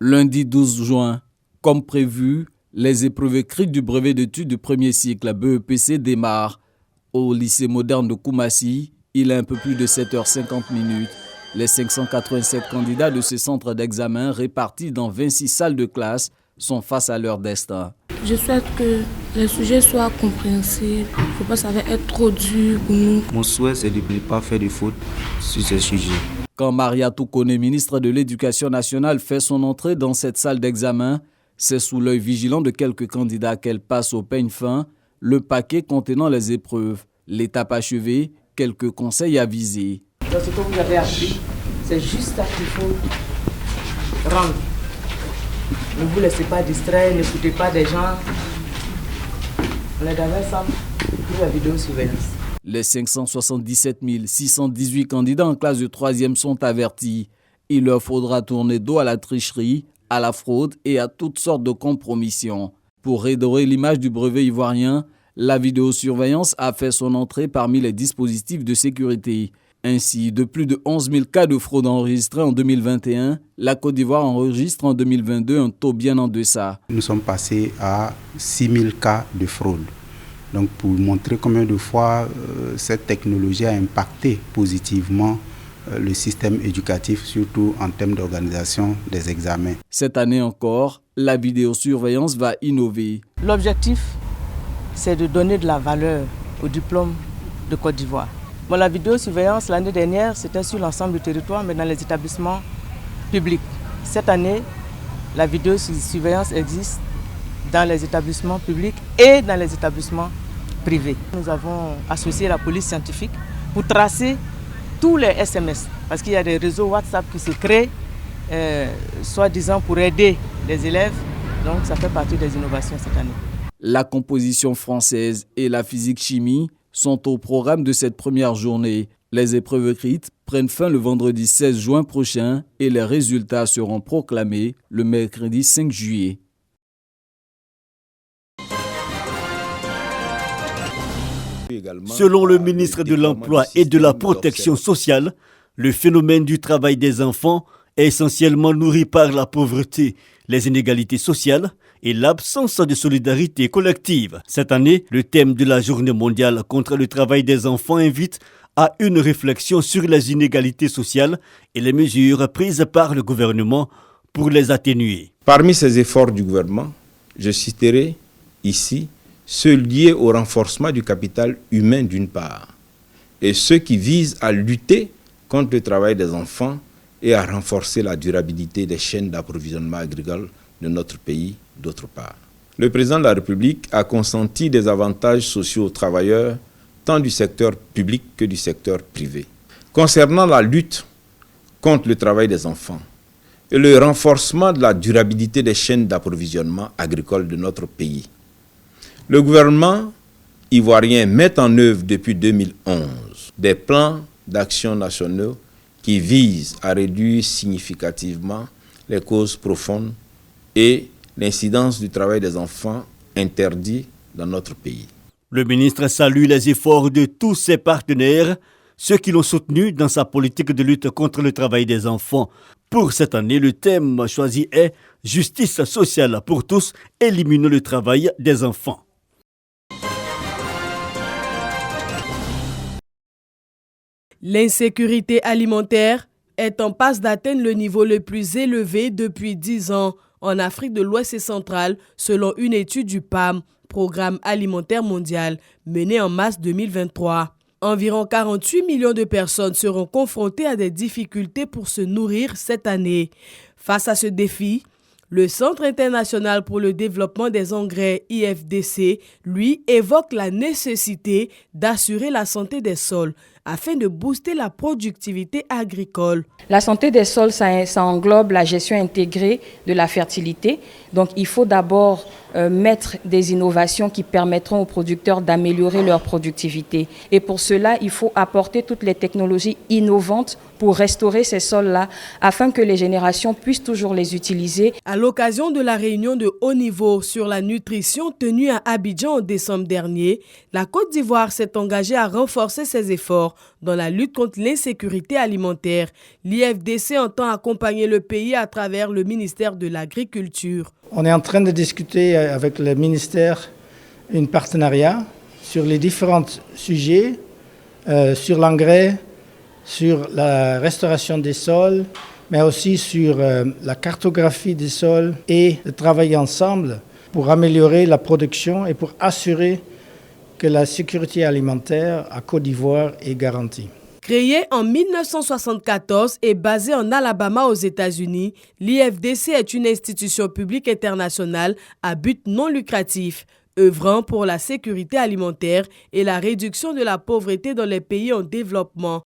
Lundi 12 juin, comme prévu, les épreuves écrites du brevet d'études du premier cycle BEPC démarrent. Au lycée moderne de Koumassi, il est un peu plus de 7h50. Les 587 candidats de ce centre d'examen répartis dans 26 salles de classe sont face à leur destin. Je souhaite que les sujets soient compréhensibles. Il ne faut pas que ça va être trop dur pour nous. Mon souhait, c'est de ne pas faire de fautes sur ces sujets. Quand Maria Toukone, ministre de l'Éducation nationale, fait son entrée dans cette salle d'examen, c'est sous l'œil vigilant de quelques candidats qu'elle passe au peigne fin le paquet contenant les épreuves. L'étape achevée, quelques conseils avisés. Donc ce que vous avez appris, c'est juste ça qu'il faut rendre. Ne vous laissez pas distraire, n'écoutez pas des gens. On est dans un centre pour la vidéosurveillance. Les 577 618 candidats en classe de 3e sont avertis. Il leur faudra tourner dos à la tricherie, à la fraude et à toutes sortes de compromissions. Pour redorer l'image du brevet ivoirien, la vidéosurveillance a fait son entrée parmi les dispositifs de sécurité. Ainsi, de plus de 11 000 cas de fraude enregistrés en 2021, la Côte d'Ivoire enregistre en 2022 un taux bien en deçà. Nous sommes passés à 6 000 cas de fraude. Donc pour montrer combien de fois cette technologie a impacté positivement le système éducatif, surtout en termes d'organisation des examens. Cette année encore, la vidéosurveillance va innover. L'objectif, c'est de donner de la valeur au diplôme de Côte d'Ivoire. Bon, la vidéosurveillance, l'année dernière, c'était sur l'ensemble du territoire, mais dans les établissements publics. Cette année, la vidéosurveillance existe dans les établissements publics et dans les établissements privés. Nous avons associé la police scientifique pour tracer tous les SMS, parce qu'il y a des réseaux WhatsApp qui se créent, soi-disant pour aider les élèves. Donc ça fait partie des innovations cette année. La composition française et la physique-chimie sont au programme de cette première journée. Les épreuves écrites prennent fin le vendredi 16 juin prochain et les résultats seront proclamés le mercredi 5 juillet. Selon le ministre de l'Emploi et de la Protection sociale, le phénomène du travail des enfants est essentiellement nourri par la pauvreté, les inégalités sociales et l'absence de solidarité collective. Cette année, le thème de la Journée mondiale contre le travail des enfants invite à une réflexion sur les inégalités sociales et les mesures prises par le gouvernement pour les atténuer. Parmi ces efforts du gouvernement, je citerai ici ceux liés au renforcement du capital humain d'une part, et ceux qui visent à lutter contre le travail des enfants et à renforcer la durabilité des chaînes d'approvisionnement agricole de notre pays d'autre part. Le président de la République a consenti des avantages sociaux aux travailleurs, tant du secteur public que du secteur privé. Concernant la lutte contre le travail des enfants et le renforcement de la durabilité des chaînes d'approvisionnement agricole de notre pays, le gouvernement ivoirien met en œuvre depuis 2011 des plans d'action nationaux qui visent à réduire significativement les causes profondes et l'incidence du travail des enfants interdits dans notre pays. Le ministre salue les efforts de tous ses partenaires, ceux qui l'ont soutenu dans sa politique de lutte contre le travail des enfants. Pour cette année, le thème choisi est « Justice sociale pour tous, éliminons le travail des enfants ». L'insécurité alimentaire est en passe d'atteindre le niveau le plus élevé depuis 10 ans en Afrique de l'Ouest et centrale, selon une étude du PAM, Programme alimentaire mondial, menée en mars 2023. Environ 48 millions de personnes seront confrontées à des difficultés pour se nourrir cette année. Face à ce défi, le Centre international pour le développement des engrais, IFDC, lui, évoque la nécessité d'assurer la santé des sols afin de booster la productivité agricole. La santé des sols, ça englobe la gestion intégrée de la fertilité. Donc, il faut d'abord mettre des innovations qui permettront aux producteurs d'améliorer leur productivité. Et pour cela, il faut apporter toutes les technologies innovantes pour restaurer ces sols-là, afin que les générations puissent toujours les utiliser. À l'occasion de la réunion de haut niveau sur la nutrition tenue à Abidjan en décembre dernier, la Côte d'Ivoire s'est engagée à renforcer ses efforts dans la lutte contre l'insécurité alimentaire. L'IFDC entend accompagner le pays à travers le ministère de l'Agriculture. On est en train de discuter avec le ministère un partenariat sur les différents sujets, sur l'engrais, sur la restauration des sols, mais aussi sur la cartographie des sols et de travailler ensemble pour améliorer la production et pour assurer que la sécurité alimentaire à Côte d'Ivoire est garantie. Créée en 1974 et basée en Alabama aux États-Unis, l'IFDC est une institution publique internationale à but non lucratif, œuvrant pour la sécurité alimentaire et la réduction de la pauvreté dans les pays en développement.